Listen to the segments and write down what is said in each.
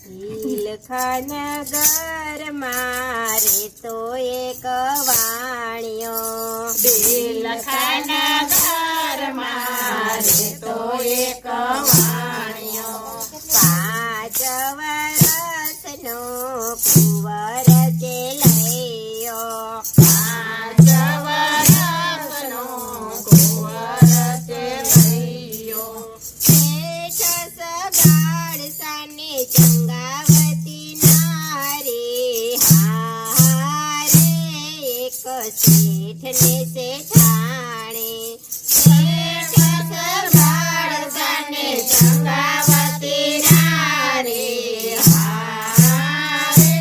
બિલખનગર મારે તો એક વાણિયો, બિલખનગર મારે તો એક વાણિયો, 5 વર્ષનો કુંવર ચેલૈયો, 5 વર્ષનો કુંવર ચેલૈયો, શેઠ સગાડ સાને ચંગાવતી નારી, હારે એક શેઠને શેઠાણે, શેઠ સગાડ સાને ચંગાવતી નારી, હારે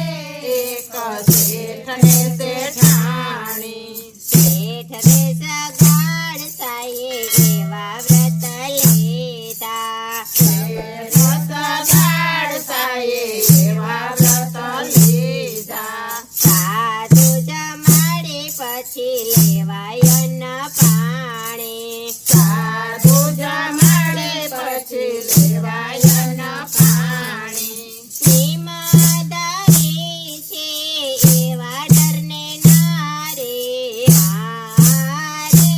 એક શેઠને શેઠાણી, શેઠને સગાડ સાયે એવા વ્રત લેતા, શેઠ સગાડ સાયે એવા વ્રત લીધા, સાધુ જમાડે પછી લેવાય અન્ન પાણી, સાધુ જમાડે પછી લેવાય અન્ન પાણી, ઈમાનદારી છે એવા ડરને નારે, હારે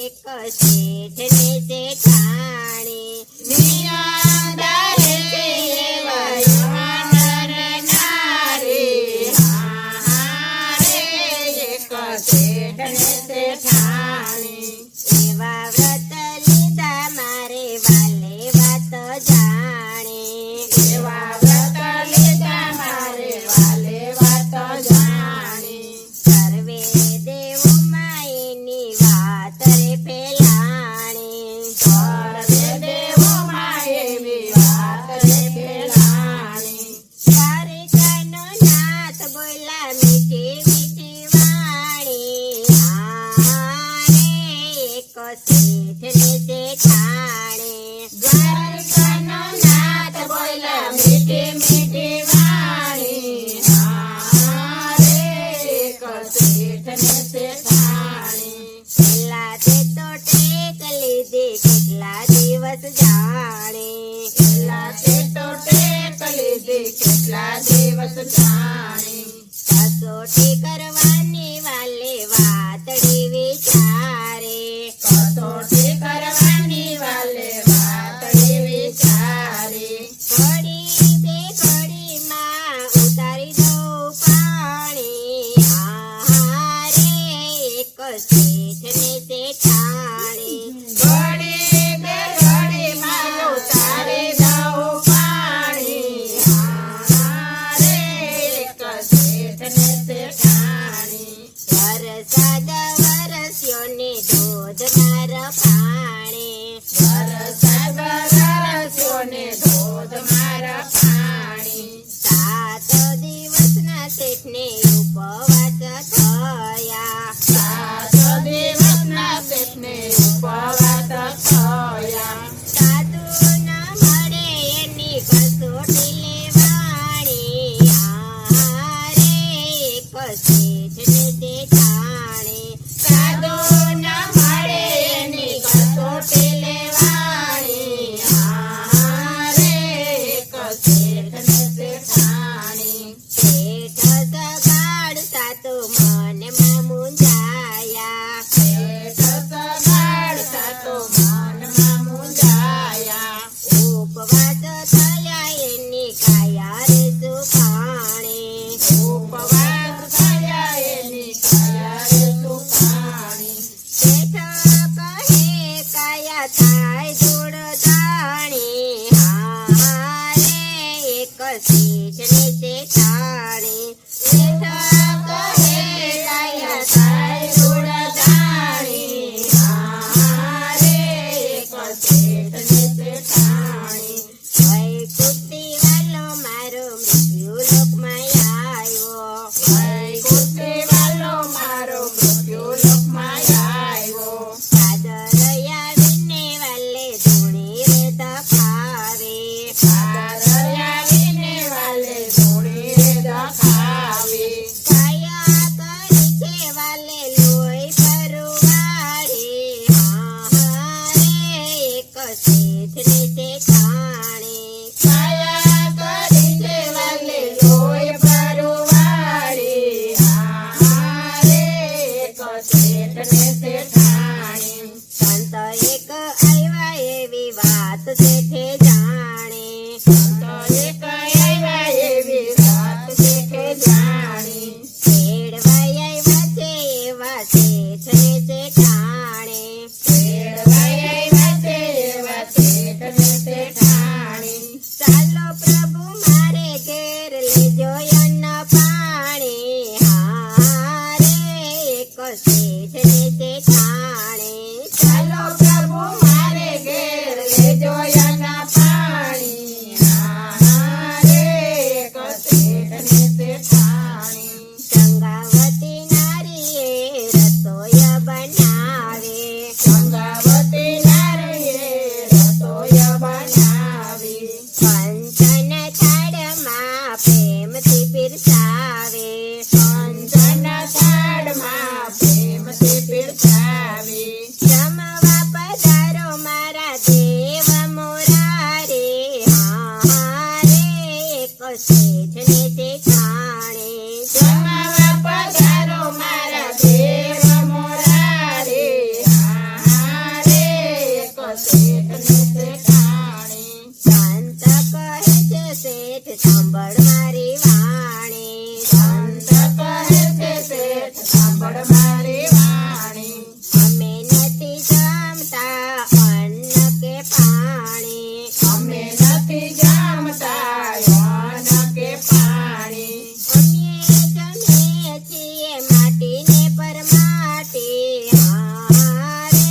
એક શેઠને શેઠાણી, નિયાદારે એવા યમનર નારી, હારે એક શેઠને શેઠાણી, એવા વ્રત લીધા મારે વાલે વાત જાણે, એવા વ્રત લીધા મારે વાલે વાત જાણી, સર્વે દેવોમાં એની વાત રે ફેલાણી, સર્વે દેવોમાં એવી વાત રે ફેલાણી, દ્વારિકાનો નાથ બોલા મીઠી મીઠી વાણી, હારે એક શેઠને શેઠાણી, દ્વારકાનો નાથ બોલ્યા મીઠી મીઠી વાણી, હારે એક શેઠને શેઠાણી, પેલા તે તો ટેક લીધી કેટલા દિવસ જાણી, પેલા તે તો ટેક લીધી કેટલા દિવસ જાણી, કસોટી કરવાની વાલે વાતડી વિચારે, કસોટી કરવાની વાલે વાતડી વિચારી, ઘડી બે ઘડીમાં ઉતારી દઉં પાણી, હારે એક શેઠને શેઠાણી, ઘડી બે ઘડીમાં ઉતારી દઉં પાણી, હારે એક શેઠને શેઠાણી, વરસાદ વરસ્યો ને ધોધમાર પાણી, વરસાદ વરસ્યો ને ધોધમાર પાણી, 7 દિવસના શેઠને ઉપવાસ થયા, 7 દિવસના શેઠને ઉપવાસ થયા, સાધુ ન મળે એની કસોટી લેવાણી, હારે એક શેઠને શેઠાણી, સાધુ ન મળે એની કસોટી લેવાણી, હારે એક શેઠને શેઠાણી, શેઠ સગાડ સાતો મનમાં મૂંઝાયા, શેઠ સગાડ સાતો મનમાં મૂંઝાયા, ઉપવાસ થયા એની કાયા રે સુખાણી, ઉપવાસ થયા એની કાયા રે સુખાણી, શેઠ કહે કાયા થાય ધૂળ ધાણી, હારે એક શેઠને શેઠાણી, શેઠ કહે કાયા થાય ધૂળ ધાણી, હારે એક શેઠને શેઠાણી, વૈકુંઠી વાલો મારો મૃત્યુ લોકમાં આવ્યો, વૈકુંઠી વાલો મારો મૃત્યુ લોકમાં આવ્યો, પાદરયા વિને વાલે ધૂણી રે તફાવે, પાદરયા વિને વાલે શેઠને શેઠાણી. જમાવા પધારો મારા દેવ મોરા રે, હા રે એક શેઠને શેઠાણી. સંત કહે છે શેઠ સાંભળ મારી વાણી. સંત કહે છે શેઠ સાંભળ મારી વાણી. અમે નથી જમતા અન્ન કે પાણી. અમે નથી જામતા અન્ન કે પાણી. અમે જમીએ છીએ માટીને પરમાટી. હા રે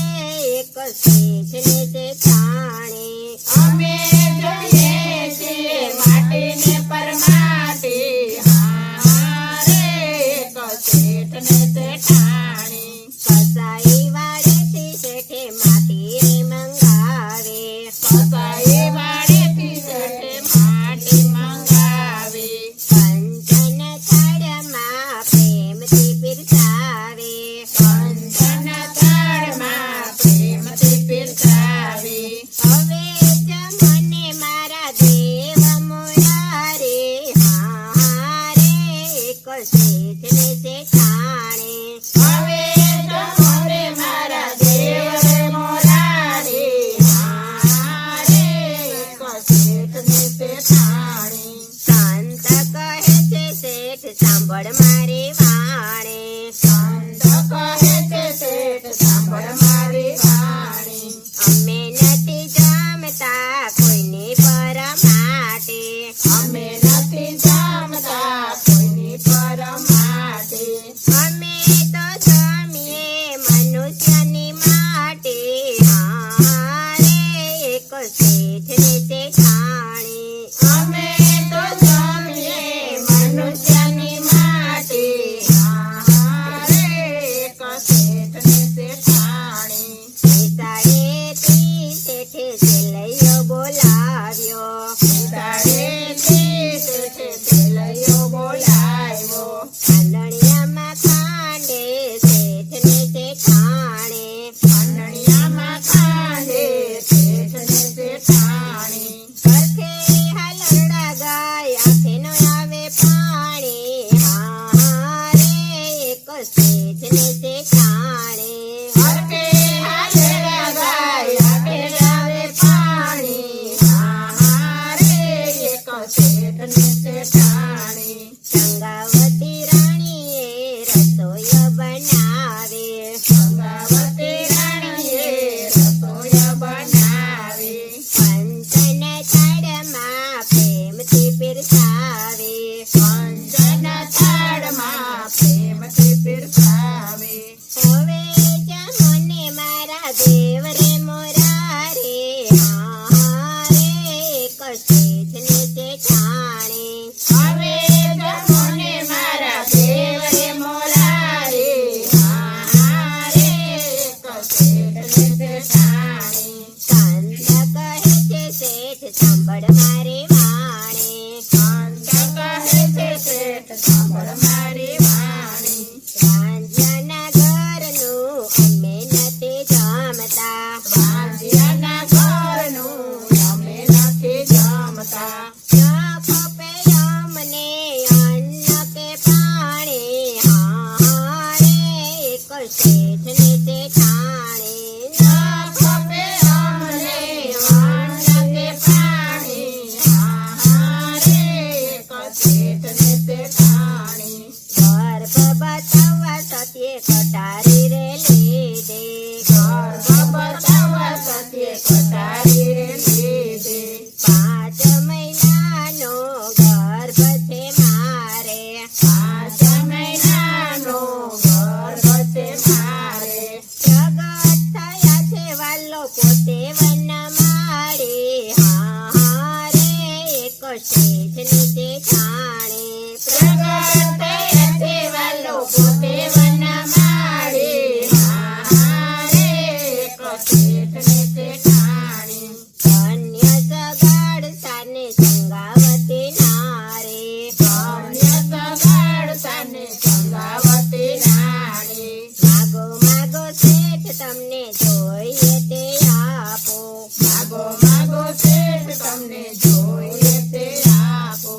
એક શેઠને શેઠાણી. અમે જમીએ છીએ માટીને પરમાટી. હા રે એક શેઠને શેઠાણી. કસાઈ વાળેથી શેઠે માટી રે મંગાવે. કસાઈ વાળેથી શેઠે માટી મંગાવે. કંચન થાળમાં પ્રેમથી પીરસાવે. કંચન થાળમાં પ્રેમથી પીરસાવે. હવે જમને મારા દેવ મોરા રે, હા રે એક શેઠને શેઠાણી. હવે જમો રે મારા દેવ રે મોરા રે, હા રે એક શેઠને શેઠાણી. સંત કહે છે શેઠ સાંભળ મારી વાણી. સંત કહે છે શેઠ સાંભળ મારી વાણી. અમે નથી જમતા કોઈની પરમાટી. અમે નથી જામતા કોઈની પરમાટી. અમે તો જમીએ મનુષ્યની માટી. હા રે એક શેઠને શેઠાણી. અમે તો જમીએ મનુષ્યની માટી. હા રે એક શેઠને શેઠાણી. નિશાળેથી શેઠે સેલૈયો બોલાવ્યો. નિશાળેથી શેઠે સેલૈયો બોલાવ્યો. આંગણિયામાં ખાંડે શેઠને શેઠાણી. આંગણિયામાં ખાંડે શેઠને શેઠાણી. પરખે હાલરડા ગાય આંખે ન આવે પાણી. હા રે એક શેઠને શેઠાણી. હરકે હાલેડા ગાય આંખે આવે પાણી. હા રે એક શેઠને શેઠાણી. ગંગાવતી રાણીએ રસોઈ બનાવે. ગંગાવતી રાણીએ રસોઈ બનાવે. પંચન થાળમાં પ્રેમથી પીરસાવે. કંચન થાળમાં પ્રેમથી પીરસાવે. હવે જમને મારા દેવ રે મોરા રે, હા રે એક શેઠને શેઠાણી. હવે જમોને મારા દેવ રે મોરા રે, હા રે એક શેઠને શેઠાણી. સંત કહે છે શેઠ સાંભળ મારી વાણી. સંત કહે છે શેઠ સાંભળ મારી વાણી. વાંજ્યાના ઘરનું અમે નથી જમતા. વાંજિયાના ઘરનું અમે નથી જમતા. ન ખપે અમને અન્ન કે પાણી. હા રે એક શેઠને શેઠાણી. ન ખપે અમને અન્ન કે પાણી. હા રે એક શેઠને શેઠાણી. ગર્ભ બતાવવા સત્યે કટારી રે લીધે. ગર્ભ બતાવવા સત્યે કટારી રે લીધે. 5 મહિનાનો ગર્ભ છે મારે. 5 મહિનાનો ગર્ભ છે મારે. પ્રગટ થયા છે વાલો પોતે વનમાળી. હા રે એક શેઠની શેઠાણી. પ્રગટ થયા છે વાલો પોતે વનમાળી. હા રે એક શેઠને શેઠાણી. ધન્ય સગાડ સાને સંગાવતી નારે. ધન્ય સગાડ સાને સંગાવતી નારી. માગો માગો શેઠ તમને જોઈએ તે આપો. માગો માગો શેઠ તમને જોઈએ તે આપો.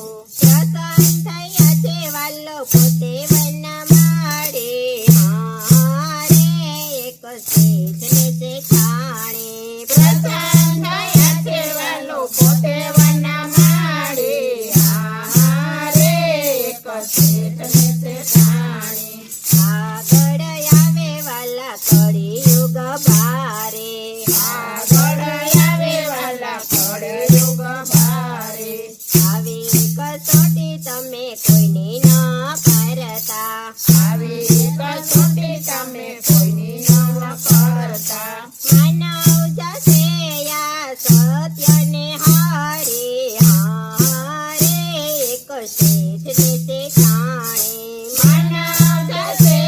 કસોટી તમે કોઈની ન કરતા આવી કસોટી તમે કોઈની ન કરતા માનવ જશે યા સત્યને હારે હારે એક શેઠને તે જાણે માનવ જશે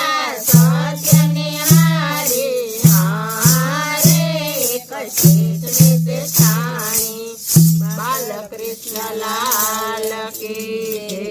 આ સત્યને હારે હારે એક શેઠને તે જાણે બાલકૃષ્ણ લાલ કી જય.